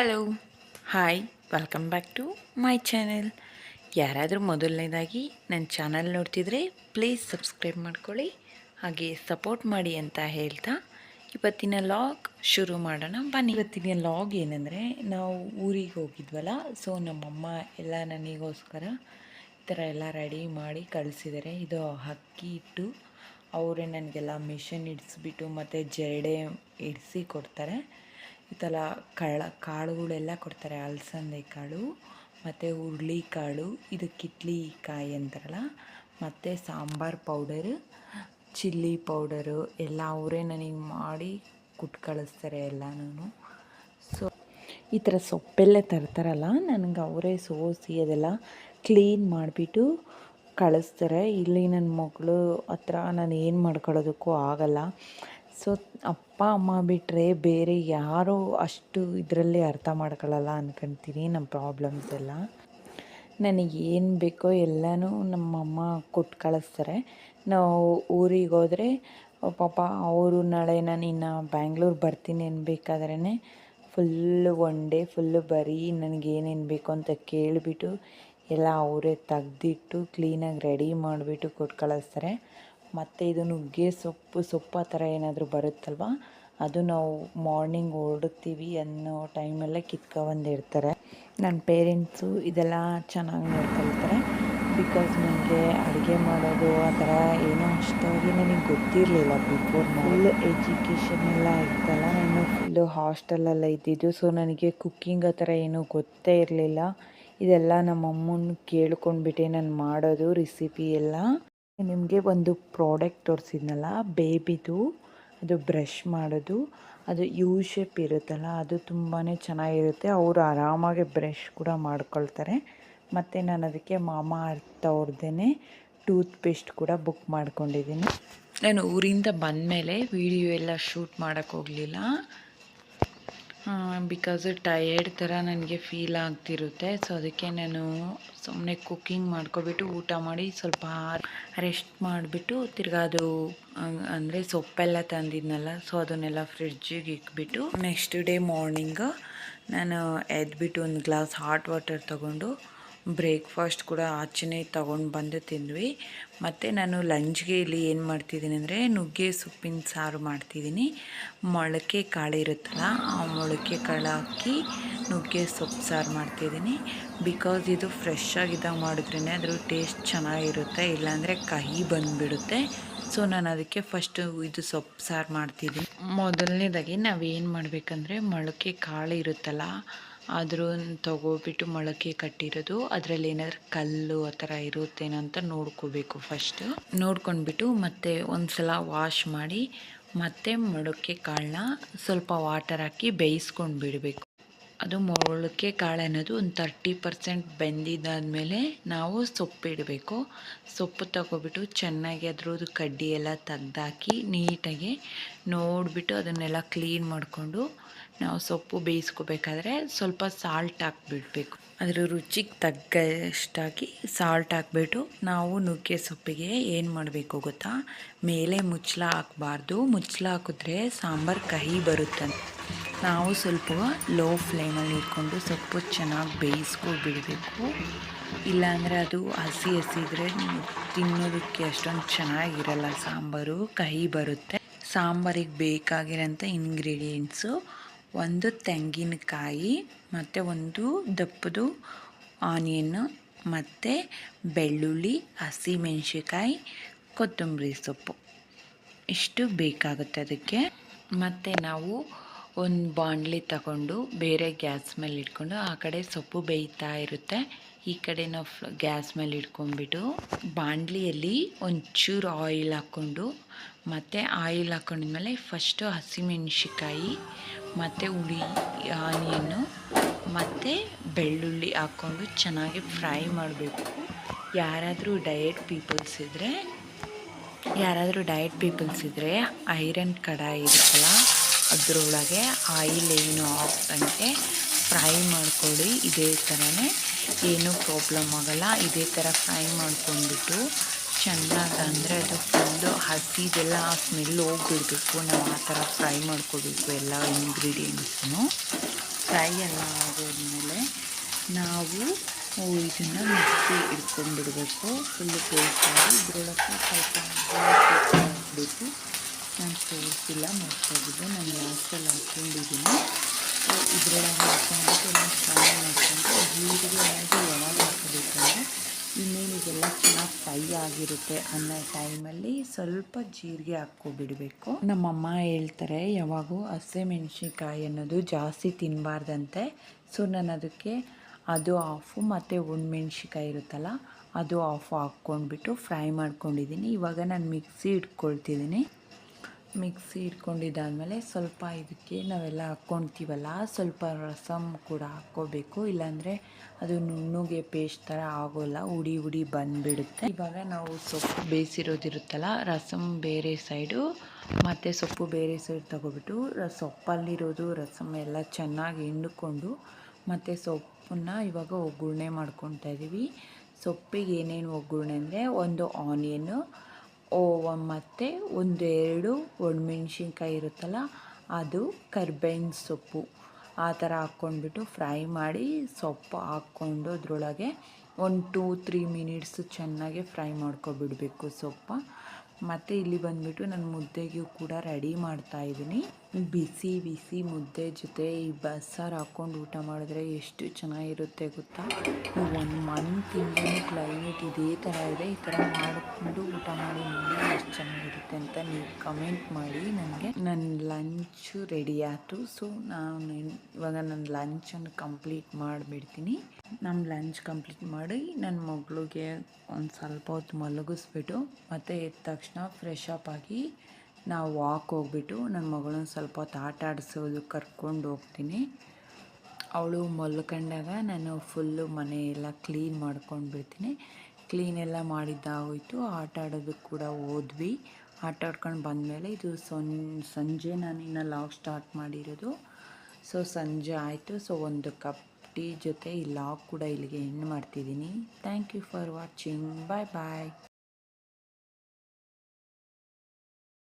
Hello, hi, welcome back to my channel. ಯಾರಾದರೂ ಮೊದಲನೇದಾಗಿ ನನ್ನ ಚಾನಲ್ ನೋಡ್ತಿದ್ರೆ ಪ್ಲೀಸ್ ಸಬ್ಸ್ಕ್ರೈಬ್ ಮಾಡ್ಕೊಳ್ಳಿ, ಹಾಗೆ ಸಪೋರ್ಟ್ ಮಾಡಿ ಅಂತ ಹೇಳ್ತಾ ಇವತ್ತಿನ ಲಾಗ್ ಶುರು ಮಾಡೋಣ ಬನ್ನಿ. ಇವತ್ತಿನ ಲಾಗ್ ಏನಂದರೆ, ನಾವು ಊರಿಗೆ ಹೋಗಿದ್ವಲ್ಲ, ಸೊ ನಮ್ಮಮ್ಮ ಎಲ್ಲ ನನಗೋಸ್ಕರ ಈ ಥರ ಎಲ್ಲ ರೆಡಿ ಮಾಡಿ ಕಳಿಸಿದ್ದಾರೆ. ಇದು ಅಕ್ಕಿ ಇಟ್ಟು ಅವರೇ ನನಗೆಲ್ಲ ಮಿಷನ್ ಇಡಿಸ್ಬಿಟ್ಟು ಮತ್ತು ಜರಡೆ ಇಡಿಸಿ ಕೊಡ್ತಾರೆ. ಈ ಥರ ಕಾಳುಗಳೆಲ್ಲ ಕೊಡ್ತಾರೆ. ಅಲಸಂದೆ ಕಾಳು ಮತ್ತು ಹುರುಳಿಕಾಳು, ಇದು ಕಿತ್ಲಿ ಕಾಯಿ ಅಂತಾರಲ್ಲ, ಮತ್ತು ಸಾಂಬಾರು ಪೌಡರು, ಚಿಲ್ಲಿ ಪೌಡರು ಎಲ್ಲ ಅವರೇ ನನಗೆ ಮಾಡಿ ಕೊಟ್ಟು ಕಳಿಸ್ತಾರೆ ಎಲ್ಲನೂ. ಸೊ ಈ ಥರ ಸೊಪ್ಪೆಲ್ಲ ತರ್ತಾರಲ್ಲ, ನನಗೆ ಅವರೇ ಸೋಸಿ ಅದೆಲ್ಲ ಕ್ಲೀನ್ ಮಾಡಿಬಿಟ್ಟು ಕಳಿಸ್ತಾರೆ. ಇಲ್ಲಿ ನನ್ನ ಮಗಳು ಹತ್ರ ನಾನು ಏನು ಮಾಡ್ಕೊಳ್ಳೋದಕ್ಕೂ ಆಗಲ್ಲ. ಸೊ ಅಪ್ಪ ಅಮ್ಮ ಬಿಟ್ಟರೆ ಬೇರೆ ಯಾರೂ ಅಷ್ಟು ಇದರಲ್ಲಿ ಅರ್ಥ ಮಾಡ್ಕೊಳ್ಳಲ್ಲ ಅಂದ್ಕೊಳ್ತೀನಿ ನಮ್ಮ ಪ್ರಾಬ್ಲಮ್ಸ್ ಎಲ್ಲ. ನನಗೆ ಏನು ಬೇಕೋ ಎಲ್ಲನೂ ನಮ್ಮಮ್ಮ ಕೊಟ್ಟು ಕಳಿಸ್ತಾರೆ. ನಾವು ಊರಿಗೆ ಹೋದರೆ ಪಾಪ ಅವರು ನಾಳೆ ನಾನು ಇನ್ನು ಬ್ಯಾಂಗ್ಳೂರು ಬರ್ತೀನಿ ಅನ್ಬೇಕಾದ್ರೇ ಫುಲ್ಲು ಒನ್ ಡೇ ಫುಲ್ಲು ಬರೀ ನನಗೇನೇನು ಬೇಕು ಅಂತ ಕೇಳಿಬಿಟ್ಟು ಎಲ್ಲ ಅವರೇ ತೆಗ್ದಿಟ್ಟು ಕ್ಲೀನಾಗಿ ರೆಡಿ ಮಾಡಿಬಿಟ್ಟು ಕೊಟ್ಟು ಕಳಿಸ್ತಾರೆ. ಮತ್ತು ಇದು ನುಗ್ಗೆ ಸೊಪ್ಪು ಆ ಥರ ಏನಾದರೂ ಬರುತ್ತಲ್ವ, ಅದು ನಾವು ಮಾರ್ನಿಂಗ್ ಹೊರಡ್ತೀವಿ ಅನ್ನೋ ಟೈಮಲ್ಲೇ ಕಿತ್ಕೊಬಂದಿರ್ತಾರೆ. ನನ್ನ ಪೇರೆಂಟ್ಸು ಇದೆಲ್ಲ ಚೆನ್ನಾಗಿ ನೋಡ್ಕೊಳ್ತಾರೆ. ಬಿಕಾಸ್ ನನಗೆ ಅಡುಗೆ ಮಾಡೋದು ಆ ಥರ ಏನೋ ಅಷ್ಟಾಗಿ ನನಗೆ ಗೊತ್ತಿರಲಿಲ್ಲ ಬಿಫೋರ್. ಫುಲ್ ಎಜುಕೇಷನ್ ಎಲ್ಲ ಇತ್ತಲ್ಲ, ನಾನು ಫುಲ್ಲು ಹಾಸ್ಟೆಲೆಲ್ಲ ಇದ್ದಿದ್ದು. ಸೊ ನನಗೆ ಕುಕ್ಕಿಂಗ್ ಆ ಥರ ಏನೂ ಗೊತ್ತೇ ಇರಲಿಲ್ಲ. ಇದೆಲ್ಲ ನಮ್ಮಮ್ಮನ ಕೇಳ್ಕೊಂಡ್ಬಿಟ್ಟೆ ನಾನು ಮಾಡೋದು ರೆಸಿಪಿ ಎಲ್ಲ. ನಿಮಗೆ ಒಂದು ಪ್ರಾಡಕ್ಟ್ ತೋರಿಸಿದ್ನಲ್ಲ ಬೇಬಿದು, ಅದು ಬ್ರಷ್ ಮಾಡೋದು, ಅದು ಯು ಶೇಪ್ ಇರುತ್ತಲ್ಲ, ಅದು ತುಂಬಾ ಚೆನ್ನಾಗಿರುತ್ತೆ. ಅವರು ಆರಾಮಾಗಿ ಬ್ರಷ್ ಕೂಡ ಮಾಡ್ಕೊಳ್ತಾರೆ. ಮತ್ತು ನಾನು ಅದಕ್ಕೆ ಮಾಮಾ ಅರ್ತ್ ಅವ್ರದ್ದೇ ಟೂತ್ ಪೇಸ್ಟ್ ಕೂಡ ಬುಕ್ ಮಾಡ್ಕೊಂಡಿದ್ದೀನಿ. ನಾನು ಊರಿಂದ ಬಂದಮೇಲೆ ವಿಡಿಯೋ ಎಲ್ಲ ಶೂಟ್ ಮಾಡೋಕ್ಕೆ ಹೋಗಲಿಲ್ಲ. ಬಿಕಾಸ್ ಟಯರ್ಡ್ ಥರ ನನಗೆ ಫೀಲ್ ಆಗ್ತಿರುತ್ತೆ. ಸೊ ಅದಕ್ಕೆ ನಾನು ಸುಮ್ಮನೆ ಕುಕ್ಕಿಂಗ್ ಮಾಡ್ಕೊಬಿಟ್ಟು ಊಟ ಮಾಡಿ ಸ್ವಲ್ಪ ರೆಸ್ಟ್ ಮಾಡಿಬಿಟ್ಟು ತಿರ್ಗಾ ಅದು ಅಂದರೆ ಸೊಪ್ಪೆಲ್ಲ ತಂದಿದ್ನಲ್ಲ, ಸೊ ಅದನ್ನೆಲ್ಲ ಫ್ರಿಡ್ಜಿಗೆ ಇಟ್ಬಿಟ್ಟು ನೆಕ್ಸ್ಟ್ ಡೇ ಮಾರ್ನಿಂಗ್ ನಾನು ಎದ್ಬಿಟ್ಟು ಒಂದು ಗ್ಲಾಸ್ ಹಾಟ್ ವಾಟರ್ ತೊಗೊಂಡು ಬ್ರೇಕ್ಫಾಸ್ಟ್ ಕೂಡ ಆಚೆನೇ ತೊಗೊಂಡು ಬಂದು ತಿಂದ್ವಿ. ಮತ್ತು ನಾನು ಲಂಚ್ಗೆ ಇಲ್ಲಿ ಏನು ಮಾಡ್ತಿದ್ದೀನಿ ಅಂದರೆ ನುಗ್ಗೆ ಸೊಪ್ಪಿನ ಸಾರು ಮಾಡ್ತಿದ್ದೀನಿ. ಮೊಳಕೆ ಕಾಳು ಇರುತ್ತಲ್ಲ, ಆ ಮೊಳಕೆ ಕಾಳು ಹಾಕಿ ನುಗ್ಗೆ ಸೊಪ್ಪು ಸಾರು ಮಾಡ್ತಿದ್ದೀನಿ. ಬಿಕಾಸ್ ಇದು ಫ್ರೆಶ್ ಆಗಿದ್ದಾಗ ಮಾಡಿದ್ರೇ ಅದ್ರ ಟೇಸ್ಟ್ ಚೆನ್ನಾಗಿರುತ್ತೆ, ಇಲ್ಲಾಂದರೆ ಕಹಿ ಬಂದುಬಿಡುತ್ತೆ. ಸೊ ನಾನು ಅದಕ್ಕೆ ಫಸ್ಟು ಇದು ಸೊಪ್ಪು ಸಾರು ಮಾಡ್ತಿದ್ದೀನಿ. ಮೊದಲನೇದಾಗಿ ನಾವೇನು ಮಾಡಬೇಕಂದ್ರೆ ಮೊಳಕೆ ಕಾಳು ಇರುತ್ತಲ್ಲ, ಆದರೂ ತೊಗೊಬಿಟ್ಟು ಮೊಳಕೆ ಕಟ್ಟಿರೋದು, ಅದರಲ್ಲಿ ಏನಾದರೂ ಕಲ್ಲು ಆ ಥರ ಇರುತ್ತೇನೋ ಅಂತ ನೋಡ್ಕೋಬೇಕು. ಫಸ್ಟು ನೋಡ್ಕೊಂಡ್ಬಿಟ್ಟು ಮತ್ತೆ ಒಂದು ಸಲ ವಾಶ್ ಮಾಡಿ ಮತ್ತೆ ಮೊಳಕೆ ಕಾಳನ್ನ ಸ್ವಲ್ಪ ವಾಟರ್ ಹಾಕಿ ಬೇಯಿಸ್ಕೊಂಡು ಬಿಡಬೇಕು. ಅದು ಮೊಳಕೆ ಕಾಳು ಅನ್ನೋದು ಒಂದು 30% ಬೆಂದಿದ್ದಾದಮೇಲೆ ನಾವು ಸೊಪ್ಪು ಇಡಬೇಕು. ಸೊಪ್ಪು ತಗೊಬಿಟ್ಟು ಚೆನ್ನಾಗಿ ಅದ್ರದ್ದು ಕಡ್ಡಿ ಎಲ್ಲ ತೆಗ್ದಾಕಿ ನೀಟಾಗಿ ನೋಡಿಬಿಟ್ಟು ಅದನ್ನೆಲ್ಲ ಕ್ಲೀನ್ ಮಾಡಿಕೊಂಡು ನಾವು ಸೊಪ್ಪು ಬೇಯಿಸ್ಕೋಬೇಕಾದ್ರೆ ಸ್ವಲ್ಪ ಸಾಲ್ಟ್ ಹಾಕ್ಬಿಡ್ಬೇಕು. ಅದರ ರುಚಿಗೆ ತಕ್ಕಷ್ಟಾಗಿ ಸಾಲ್ಟ್ ಹಾಕ್ಬಿಟ್ಟು ನಾವು ನುಗ್ಗೆ ಸೊಪ್ಪಿಗೆ ಏನು ಮಾಡಬೇಕು ಗೊತ್ತಾ, ಮೇಲೆ ಮುಚ್ಚಳ ಹಾಕಬಾರ್ದು. ಮುಚ್ಚಳ ಹಾಕಿದ್ರೆ ಸಾಂಬಾರು ಕಹಿ ಬರುತ್ತೆ. ನಾವು ಸ್ವಲ್ಪ ಲೋ ಫ್ಲೇಮಲ್ಲಿ ಇಟ್ಕೊಂಡು ಸೊಪ್ಪು ಚೆನ್ನಾಗಿ ಬೇಯಿಸ್ಕೊಬಿಡಬೇಕು. ಇಲ್ಲಾಂದರೆ ಅದು ಹಸಿ ಇದ್ದರೆ ತಿನ್ನೋದಕ್ಕೆ ಅಷ್ಟೊಂದು ಚೆನ್ನಾಗಿರಲ್ಲ, ಸಾಂಬಾರು ಕಹಿ ಬರುತ್ತೆ. ಸಾಂಬಾರಿಗೆ ಬೇಕಾಗಿರೋಂಥ ಇಂಗ್ರೀಡಿಯೆಂಟ್ಸು ಒಂದು ತೆಂಗಿನಕಾಯಿ ಮತ್ತು ಒಂದು ದಪ್ಪದು ಆನಿಯನ್ನು ಮತ್ತು ಬೆಳ್ಳುಳ್ಳಿ, ಹಸಿಮೆಣ್ಸಿಕಾಯಿ, ಕೊತ್ತಂಬರಿ ಸೊಪ್ಪು ಇಷ್ಟು ಬೇಕಾಗುತ್ತೆ ಅದಕ್ಕೆ. ಮತ್ತು ನಾವು ಒಂದು ಬಾಣಲಿ ತಗೊಂಡು ಬೇರೆ ಗ್ಯಾಸ್ ಮೇಲೆ ಇಟ್ಕೊಂಡು ಆ ಕಡೆ ಸೊಪ್ಪು ಬೇಯ್ತಾ ಇರುತ್ತೆ, ಈ ಕಡೆ ನಾವು ಗ್ಯಾಸ್ ಮೇಲೆ ಇಟ್ಕೊಂಡ್ಬಿಟ್ಟು ಬಾಣಲಿಯಲ್ಲಿ ಒಂಚೂರು ಆಯಿಲ್ ಹಾಕ್ಕೊಂಡು ಮತ್ತು ಆಯಿಲ್ ಹಾಕ್ಕೊಂಡಿದ್ಮೇಲೆ ಫಸ್ಟು ಹಸಿಮೆಣ್ಸಿಕಾಯಿ ಮತ್ತು ಆನಿಯನ್ನು ಮತ್ತು ಬೆಳ್ಳುಳ್ಳಿ ಹಾಕ್ಕೊಂಡು ಚೆನ್ನಾಗಿ ಫ್ರೈ ಮಾಡಬೇಕು. ಯಾರಾದರೂ ಡಯಟ್ ಪೀಪಲ್ಸ್ ಇದ್ದರೆ ಐರನ್ ಕಡಾಯಿ ಇರುತ್ತಲ್ಲ, ಅದರೊಳಗೆ ಆಯಿಲ್ ಏನು ಹಾಕ್ದಂಗೆ ಫ್ರೈ ಮಾಡ್ಕೊಳ್ಳಿ. ಇದೇ ಥರನೇ ಏನೂ ಪ್ರಾಬ್ಲಮ್ ಆಗೋಲ್ಲ. ಇದೇ ಥರ ಫ್ರೈ ಮಾಡ್ಕೊಂಡ್ಬಿಟ್ಟು ಚೆನ್ನಾಗಿ, ಅಂದರೆ ಅದು ಫುಲ್ಲು ಹಸಿದೆಲ್ಲ ಸ್ಮೆಲ್ ಹೋಗಿಬಿಡ್ಬೇಕು. ನಾವು ಆ ಥರ ಫ್ರೈ ಮಾಡ್ಕೋಬೇಕು ಎಲ್ಲ ಇಂಗ್ರೀಡಿಯೆಂಟ್ಸನ್ನು. ಫ್ರೈ ಎಲ್ಲ ಆಗೋದ್ಮೇಲೆ ನಾವು ಇದನ್ನು ಮಿಕ್ಸಿ ಇಟ್ಕೊಂಡ್ಬಿಡಬೇಕು. ಫುಲ್ಲು ಪೇಸ್ಟ್ ಆಗಿ ಇದ್ರೊಳಗೆ ಸ್ವಲ್ಪ ಹಾಕಬೇಕು. ನಾನು ತೋರಿಸಿಲ್ಲ, ಮರ್ತೋಗಿದ್ದೆ. ನಾನು ಲಾಸ್ಟಲ್ಲಿ ಹಾಕ್ಕೊಂಡಿದ್ದೀನಿ. ಇದ್ರೊಳಗೆ ಹಾಕ್ಕೊಂಡ್ಬಿಟ್ಟು ಎಲ್ಲ ಫ್ರೈ ಮಾಡಿಕೊಂಡು ಜೀರಿಗೆ ಆಗಿ ಯಾವಾಗ ಹಾಕಬೇಕಂದ್ರೆ ಇನ್ನೇನು ಇದೆಲ್ಲ ಚೆನ್ನಾಗಿ ಫ್ರೈ ಆಗಿರುತ್ತೆ ಅನ್ನೋ ಟೈಮಲ್ಲಿ ಸ್ವಲ್ಪ ಜೀರಿಗೆ ಹಾಕ್ಕೊಬಿಡಬೇಕು. ನಮ್ಮಮ್ಮ ಹೇಳ್ತಾರೆ ಯಾವಾಗೂ ಹಸಿಮೆಣ್ಸಿನ್ಕಾಯಿ ಅನ್ನೋದು ಜಾಸ್ತಿ ತಿನ್ನಬಾರ್ದಂತೆ. ಸೊ ನಾನು ಅದಕ್ಕೆ ಅದು ಆಫು ಮತ್ತು ಒಣಮೆಣ್ಸಿನ್ಕಾಯಿ ಇರುತ್ತಲ್ಲ ಅದು ಆಫು ಹಾಕ್ಕೊಂಡ್ಬಿಟ್ಟು ಫ್ರೈ ಮಾಡ್ಕೊಂಡಿದ್ದೀನಿ. ಇವಾಗ ನಾನು ಮಿಕ್ಸಿ ಇಟ್ಕೊಳ್ತಿದ್ದೀನಿ. ಮಿಕ್ಸಿ ಇಟ್ಕೊಂಡಿದ್ದಾದಮೇಲೆ ಸ್ವಲ್ಪ ಇದಕ್ಕೆ ನಾವೆಲ್ಲ ಹಾಕ್ಕೊಳ್ತೀವಲ್ಲ ಸ್ವಲ್ಪ ರಸಮ್ ಕೂಡ ಹಾಕ್ಕೋಬೇಕು. ಇಲ್ಲಾಂದರೆ ಅದು ನುಣ್ಣಗೆ ಪೇಸ್ಟ್ ಥರ ಆಗೋಲ್ಲ, ಹುಡಿ ಹುಡಿ ಬಂದುಬಿಡುತ್ತೆ. ಇವಾಗ ನಾವು ಸೊಪ್ಪು ಬೇಯಿಸಿರೋದಿರುತ್ತಲ್ಲ, ರಸಮ್ ಬೇರೆ ಸೈಡು ಮತ್ತು ಸೊಪ್ಪು ಬೇರೆ ಸೈಡ್ ತೊಗೊಬಿಟ್ಟು ಸೊಪ್ಪಲ್ಲಿರೋದು ರಸಮ್ ಎಲ್ಲ ಚೆನ್ನಾಗಿ ಹಿಂಡ್ಕೊಂಡು ಮತ್ತು ಸೊಪ್ಪನ್ನ ಇವಾಗ ಒಗ್ಗರಣೆ ಮಾಡ್ಕೊತಾ ಇದ್ದೀವಿ. ಸೊಪ್ಪಿಗೆ ಏನೇನು ಒಗ್ಗರಣೆ ಅಂದರೆ ಒಂದು ಆನಿಯನ್ನು ಮತ್ತು ಒಂದೆರಡು ಒಣಮೆಣ್ಸಿನ್ಕಾಯಿ ಇರುತ್ತಲ್ಲ ಅದು, ಕರ್ಬೇವಿನ ಸೊಪ್ಪು ಆ ಥರ ಹಾಕ್ಕೊಂಡ್ಬಿಟ್ಟು ಫ್ರೈ ಮಾಡಿ ಸೊಪ್ಪು ಹಾಕ್ಕೊಂಡು ಅದರೊಳಗೆ ಒಂದು 2-3 ಮಿನಿಟ್ಸು ಚೆನ್ನಾಗಿ ಫ್ರೈ ಮಾಡ್ಕೊಬಿಡಬೇಕು ಸೊಪ್ಪು. ಮತ್ತು ಇಲ್ಲಿ ಬಂದುಬಿಟ್ಟು ನಾನು ಮುದ್ದೆಗೂ ಕೂಡ ರೆಡಿ ಮಾಡ್ತಾಯಿದ್ದೀನಿ. ಬಿಸಿ ಬಿಸಿ ಮುದ್ದೆ ಜೊತೆ ಈ ಬಸ್ಸಾರು ಹಾಕ್ಕೊಂಡು ಊಟ ಮಾಡಿದ್ರೆ ಎಷ್ಟು ಚೆನ್ನಾಗಿರುತ್ತೆ ಗೊತ್ತಾ. ಈ 1 ಮಂತಿಂದ ಕ್ಲೈಮೇಟ್ ಇದೇ ಥರ ಇದೆ. ಈ ಥರ ಮಾಡಿಕೊಂಡು ಊಟ ಮಾಡಿ ನೋಡಿ ಎಷ್ಟು ಚೆನ್ನಾಗಿರುತ್ತೆ ಅಂತ ನೀವು ಕಮೆಂಟ್ ಮಾಡಿ ನನಗೆ. ನನ್ನ ಲಂಚು ರೆಡಿ ಆಯಿತು. ಸೊ ನಾನು ಇವಾಗ ನನ್ನ ಲಂಚನ್ನು ಕಂಪ್ಲೀಟ್ ಮಾಡಿಬಿಡ್ತೀನಿ. ನಮ್ಮ ಲಂಚ್ ಕಂಪ್ಲೀಟ್ ಮಾಡಿ ನನ್ನ ಮಗಳಿಗೆ ಒಂದು ಸ್ವಲ್ಪ ಹೊತ್ತು ಮಲಗಿಸ್ಬಿಟ್ಟು ಮತ್ತು ಎದ್ದ ತಕ್ಷಣ ಫ್ರೆಶ್ ಅಪ್ ಆಗಿ ನಾವು ವಾಕ್ ಹೋಗ್ಬಿಟ್ಟು ನನ್ನ ಮಗಳನ್ನ ಸ್ವಲ್ಪ ಹೊತ್ತು ಆಟ ಆಡಿಸೋದು ಕರ್ಕೊಂಡು ಹೋಗ್ತೀನಿ. ಅವಳು ಮಲ್ಕೊಂಡಾಗ ನಾನು ಫುಲ್ಲು ಮನೆ ಎಲ್ಲ ಕ್ಲೀನ್ ಮಾಡ್ಕೊಂಡು ಬಿಡ್ತೀನಿ. ಕ್ಲೀನೆಲ್ಲ ಮಾಡಿದ್ದಾಗೋಯ್ತು. ಆಟ ಆಡೋದಕ್ಕೆ ಕೂಡ ಹೋದ್ವಿ. ಆಟ ಆಡ್ಕೊಂಡು ಬಂದಮೇಲೆ ಇದು ಸಂಜೆ ನಾನು ಇನ್ನು ಲಾಗ್ ಸ್ಟಾರ್ಟ್ ಮಾಡಿರೋದು. ಸೊ ಸಂಜೆ ಆಯಿತು. ಸೊ ಒಂದು ಕಪ್ ಟೀ ಜೊತೆ ಈ ಲಾಗ್ ಕೂಡ ಇಲ್ಲಿಗೆ ಎಂಡ್ ಮಾಡ್ತಿದ್ದೀನಿ. Thank you for watching. Bye bye.